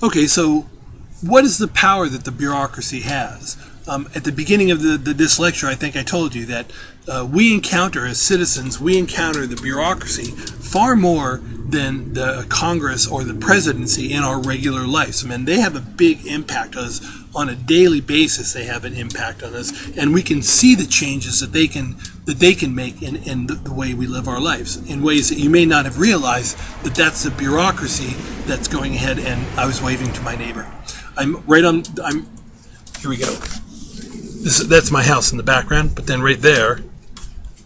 Okay, so what is the power that the bureaucracy has? At the beginning of this lecture, I think I told you that we encounter, as citizens, we encounter the bureaucracy far more than the Congress or the presidency in our regular lives. I mean, they have a big impact on us on a daily basis. They have an impact on us, and we can see the changes that they can make in the way we live our lives in ways that you may not have realized that that's the bureaucracy that's going ahead. And I was waving to my neighbor. Here we go. That's my house in the background, but then right there,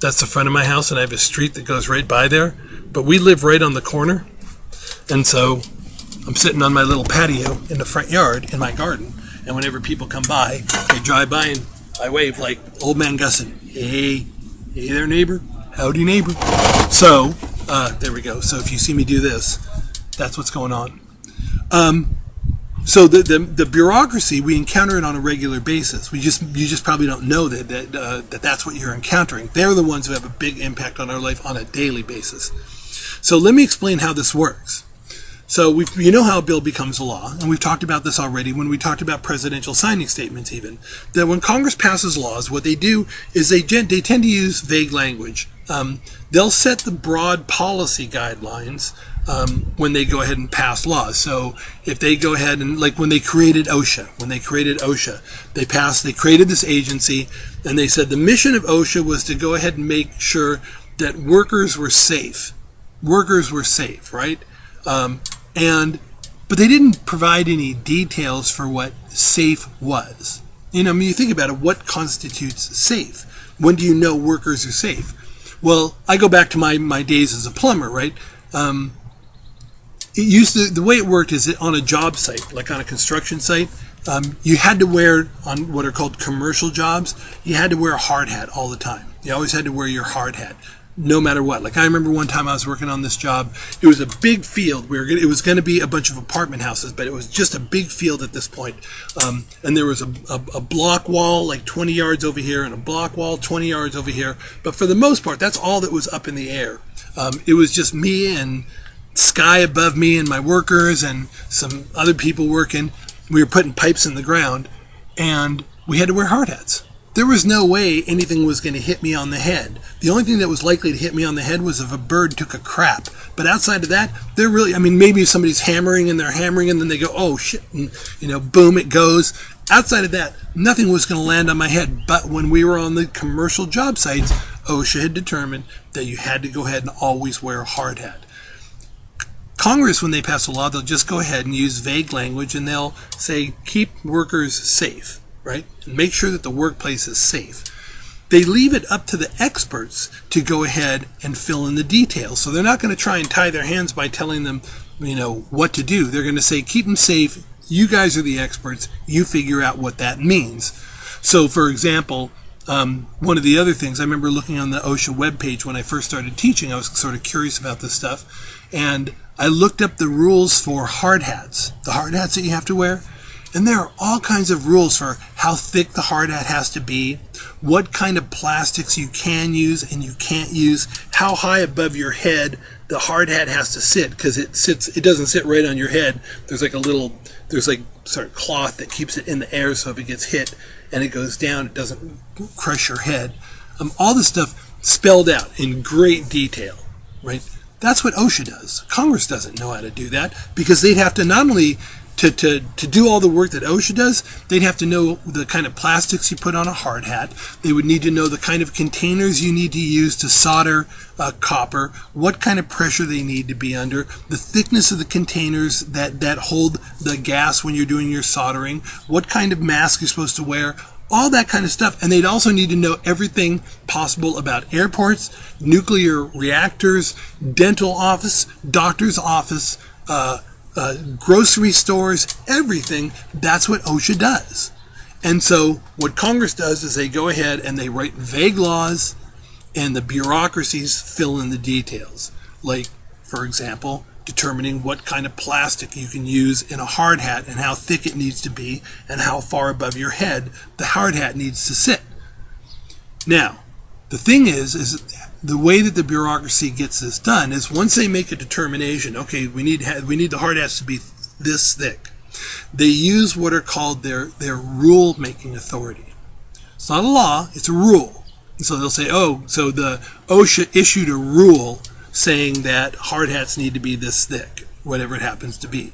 that's the front of my house, and I have a street that goes right by there. But we live right on the corner, and so I'm sitting on my little patio in the front yard in my garden, and whenever people come by, they drive by and I wave like old man Gusson. Hey there, neighbor. Howdy, neighbor. So, there we go. So if you see me do this, that's what's going on. So the bureaucracy, we encounter it on a regular basis. You just probably don't know that that's what you're encountering. They're the ones who have a big impact on our life on a daily basis. So let me explain how this works. So you know how a bill becomes a law, and we've talked about this already when we talked about presidential signing statements even, that when Congress passes laws, what they do is they tend to use vague language. They'll set the broad policy guidelines when they go ahead and pass laws. So if they go ahead and, like when they created OSHA, they created this agency, and they said the mission of OSHA was to go ahead and make sure that workers were safe. Right? But they didn't provide any details for what safe was. You know, I mean, you think about it, what constitutes safe? When do you know workers are safe? Well, I go back to my days as a plumber, right? The way it worked is that on a job site, like on a construction site, you had to wear, on what are called commercial jobs, you had to wear a hard hat all the time. You always had to wear your hard hat, no matter what. Like I remember one time I was working on this job. It was a big field. It was going to be a bunch of apartment houses, but it was just a big field at this point. And there was a block wall like 20 yards over here and a block wall 20 yards over here. But for the most part, that's all that was up in the air. It was just me and sky above me and my workers and some other people working. We were putting pipes in the ground, and we had to wear hard hats. There was no way anything was going to hit me on the head. The only thing that was likely to hit me on the head was if a bird took a crap. But outside of that, maybe if somebody's hammering and they're hammering and then they go, oh shit, and, boom, it goes. Outside of that, nothing was going to land on my head. But when we were on the commercial job sites, OSHA had determined that you had to go ahead and always wear a hard hat. Congress, when they pass a law, they'll just go ahead and use vague language, and they'll say, keep workers safe, right? And make sure that the workplace is safe. They leave it up to the experts to go ahead and fill in the details. So they're not going to try and tie their hands by telling them, what to do. They're going to say, keep them safe. You guys are the experts. You figure out what that means. So, for example, one of the other things, I remember looking on the OSHA webpage when I first started teaching. I was sort of curious about this stuff. And I looked up the rules for hard hats, the hard hats that you have to wear. And there are all kinds of rules for how thick the hard hat has to be, what kind of plastics you can use and you can't use, how high above your head the hard hat has to sit, because it doesn't sit right on your head. There's like sort of cloth that keeps it in the air, so if it gets hit and it goes down, it doesn't crush your head. All this stuff spelled out in great detail, right? That's what OSHA does. Congress doesn't know how to do that, because they'd have to not only to do all the work that OSHA does, they'd have to know the kind of plastics you put on a hard hat. They would need to know the kind of containers you need to use to solder copper, what kind of pressure they need to be under, the thickness of the containers that hold the gas when you're doing your soldering, what kind of mask you're supposed to wear, all that kind of stuff. And they'd also need to know everything possible about airports, nuclear reactors, dental office, doctor's office, grocery stores, everything. That's what OSHA does. And so what Congress does is they go ahead and they write vague laws, and the bureaucracies fill in the details. Like, for example, determining what kind of plastic you can use in a hard hat and how thick it needs to be and how far above your head the hard hat needs to sit. Now, the thing is the way that the bureaucracy gets this done is once they make a determination, okay, we need the hard hats to be this thick. they use what are called their rule-making authority. It's not a law, it's a rule. And so they'll say, oh, so the OSHA issued a rule saying that hard hats need to be this thick, whatever it happens to be.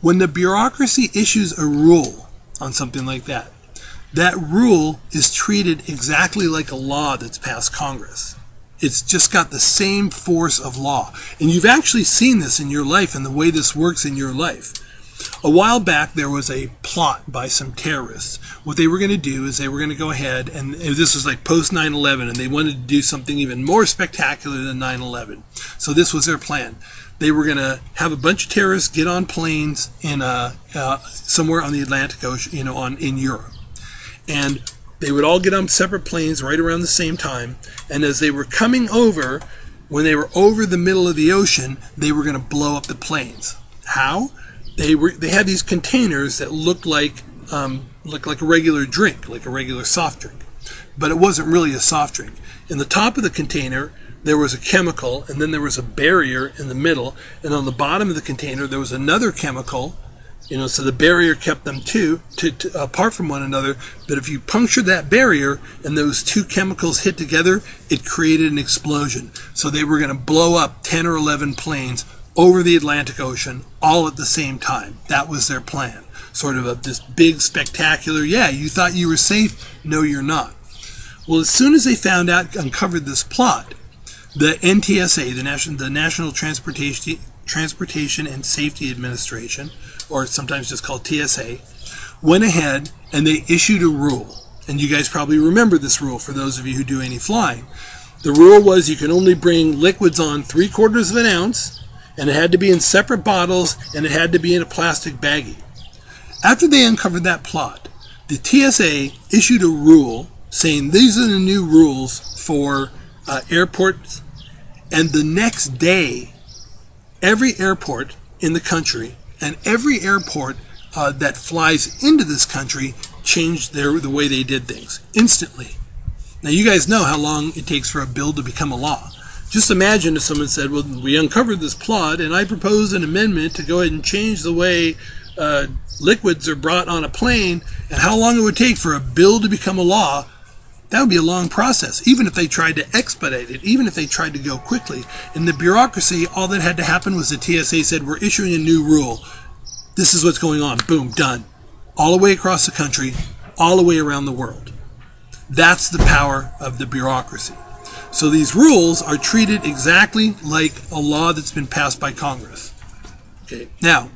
When the bureaucracy issues a rule on something like that, that rule is treated exactly like a law that's passed Congress. It's just got the same force of law. And you've actually seen this in your life and the way this works in your life. A while back, there was a plot by some terrorists. What they were going to do is they were going to go ahead, and this was like post 9/11, and they wanted to do something even more spectacular than 9/11. So this was their plan. They were going to have a bunch of terrorists get on planes in somewhere on the Atlantic Ocean, in Europe. And they would all get on separate planes right around the same time. And as they were coming over, when they were over the middle of the ocean, they were going to blow up the planes. How? They had these containers that looked like a regular drink, like a regular soft drink. But it wasn't really a soft drink. In the top of the container, there was a chemical, and then there was a barrier in the middle. And on the bottom of the container, there was another chemical. So the barrier kept them apart from one another. But if you punctured that barrier and those two chemicals hit together, it created an explosion. So they were going to blow up 10 or 11 planes over the Atlantic Ocean all at the same time. That was their plan. Sort of this big, spectacular, yeah, you thought you were safe. No, you're not. Well, as soon as they uncovered this plot, the NTSA, the National Transportation and Safety Administration, or sometimes just called TSA, went ahead and they issued a rule. And you guys probably remember this rule for those of you who do any flying. The rule was you can only bring liquids on 3/4 of an ounce, and it had to be in separate bottles, and it had to be in a plastic baggie. After they uncovered that plot, the TSA issued a rule saying these are the new rules for airports, and the next day, every airport in the country and every airport that flies into this country changed the way they did things instantly. Now, you guys know how long it takes for a bill to become a law. Just imagine if someone said, well, we uncovered this plot, and I propose an amendment to go ahead and change the way liquids are brought on a plane, and how long it would take for a bill to become a law. That would be a long process, even if they tried to expedite it, even if they tried to go quickly. In the bureaucracy, all that had to happen was the TSA said, we're issuing a new rule. This is what's going on. Boom, done. All the way across the country, all the way around the world. That's the power of the bureaucracy. So these rules are treated exactly like a law that's been passed by Congress. Okay. Now,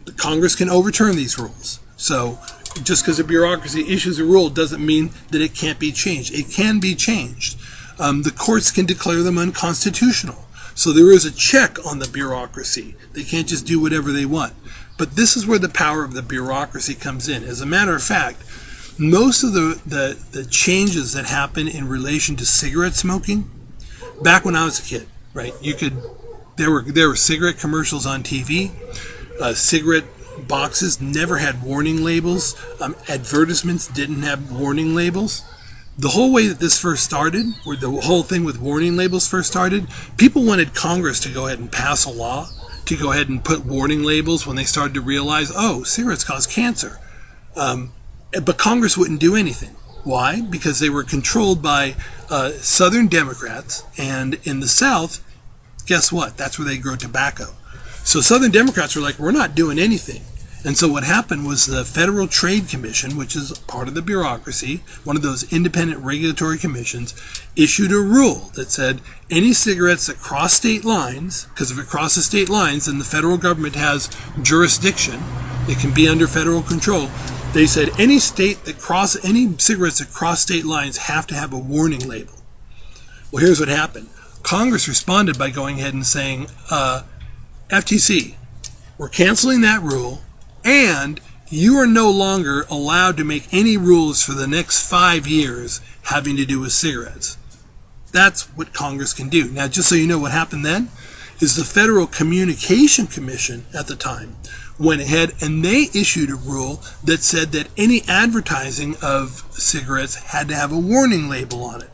the Congress can overturn these rules. So just because a bureaucracy issues a rule doesn't mean that it can't be changed. It can be changed. The courts can declare them unconstitutional. So there is a check on the bureaucracy. They can't just do whatever they want. But this is where the power of the bureaucracy comes in. As a matter of fact, most of the changes that happen in relation to cigarette smoking, back when I was a kid, right? There were cigarette commercials on TV. Cigarette boxes never had warning labels. Advertisements didn't have warning labels. The whole way that this first started, where the whole thing with warning labels first started, people wanted Congress to go ahead and pass a law to go ahead and put warning labels when they started to realize, oh, cigarettes cause cancer. But Congress wouldn't do anything. Why? Because they were controlled by Southern Democrats, and in the South, guess what? That's where they grow tobacco. So Southern Democrats were like, we're not doing anything. And so what happened was the Federal Trade Commission, which is part of the bureaucracy, one of those independent regulatory commissions, issued a rule that said any cigarettes that cross state lines, because if it crosses state lines, then the federal government has jurisdiction. It can be under federal control. They said any cigarettes that cross state lines have to have a warning label. Well, here's what happened. Congress responded by going ahead and saying, FTC, we're canceling that rule, and you are no longer allowed to make any rules for the next 5 years having to do with cigarettes. That's what Congress can do. Now, just so you know what happened then, is the Federal Communication Commission at the time went ahead and they issued a rule that said that any advertising of cigarettes had to have a warning label on it.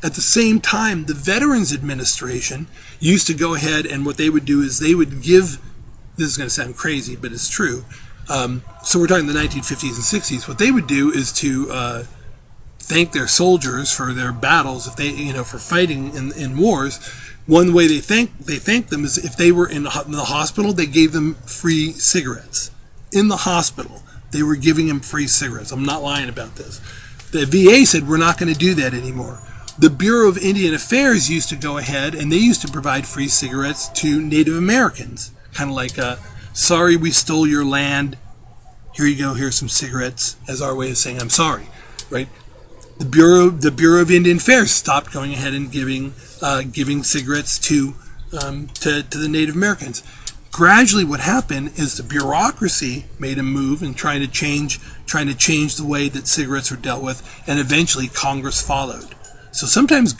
At the same time, the Veterans Administration used to go ahead and what they would do is they would give this is going to sound crazy, but it's true. So we're talking the 1950s and 60s. What they would do is to thank their soldiers for their battles, if they, for fighting in wars. One way they thank them is if they were in the hospital, they gave them free cigarettes. In the hospital, they were giving them free cigarettes. I'm not lying about this. The VA said, we're not going to do that anymore. The Bureau of Indian Affairs used to go ahead and they used to provide free cigarettes to Native Americans. Kind of like, sorry we stole your land. Here you go, here's some cigarettes, as our way of saying I'm sorry, right? The Bureau of Indian Affairs stopped going ahead and giving cigarettes to the Native Americans. Gradually, what happened is the bureaucracy made a move in trying to change the way that cigarettes are dealt with, and eventually Congress followed. So sometimes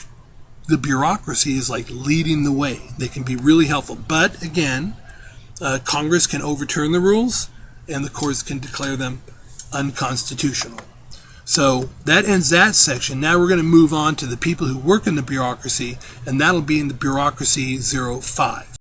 the bureaucracy is like leading the way. They can be really helpful, but again, Congress can overturn the rules, and the courts can declare them unconstitutional. So that ends that section. Now we're going to move on to the people who work in the bureaucracy, and that'll be in the Bureaucracy 05.